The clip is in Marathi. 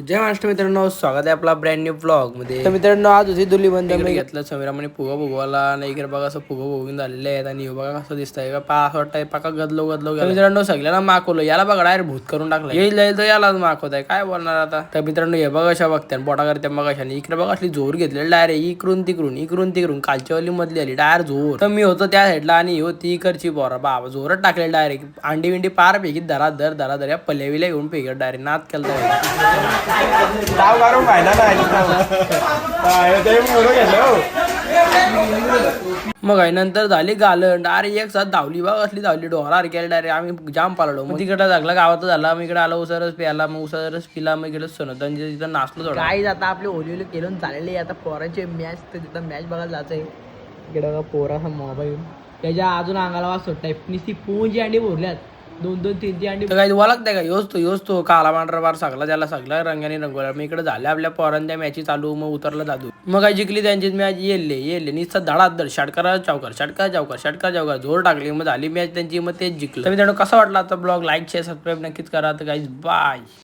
जय महाराष्ट्र मित्रांनो, स्वागत आहे आपला ब्रँड न्यू ब्लॉग मध्ये. तर मित्रांनो, आज होती दुली बंद मी घेतलं समीरामध्ये फुगा फुगवाला नाही. इकडे बघा असं फुगा फुगून झालेले आहेत आणि बघा कसं दिसतंय का पा असं वाटतंय पाका गदलो मित्रांनो सगळ्यांना माकवलं. याला बघा डायरेक्ट भूत करून टाकलं. येईल तर यालाच माकवत आहे, काय बोलणार आता. तर मित्रांनो हे बघा अशा बघत्या बोटा करते बघा अशा. इकडे बघा असली जोर घेतलेली डायरेक्ट इकडून कालच्या वाली मधली आली डायरेक्ट जोर. तर मी होतो त्या साईडला आणि ती इकडची बोरा बाबा जोरात टाकलेली डायरेक्ट अंडी विंडी पार फेकीत धरा धर या पल्लेविल्या घेऊन फेकत डायरेक्ट नाद केलं. मग नंतर झाली गालन डायरेक्ट एक साथ धावली बघ असली धावली डोहार केली डायरेक्ट. आम्ही जाम पाललो. मग तिकडे लागला गावात झाला. मग इकडे आलो उसरच प्याला. मग उसरच पिला. मग इकडे सोनतांच्या तिथं नाचलो थोडं. काय आता आपले ओली केलं चाललेले आता पोराचे मॅच. तर तिथं मॅच बघायला जायचंय. इकडे बघा पोरा मोबाईल त्याच्या अजून अंगाला वाज सुटताय. नुसती पूंजी अंडी भरल्यात 2-3 अंडी. काही ओळखताय का योच तो काला पांढरा बार सगळा त्याला सगळ्या रंगाने रंगवला. मग इकडे झाल्या आपल्या पोरांच्या मॅची चालू. मग उतरला जादू. मग काय जिंकली त्यांची मॅच. येले नुसतं धडाधड षटकार चौकार जोर टाकली. मग झाली मॅच त्यांची. मग तेच जिंकलं. तर मित्रांनो कसा वाटला आता ब्लॉग लाईक शेअर सबस्क्राईब नक्कीच करा. तर गाईज बाय.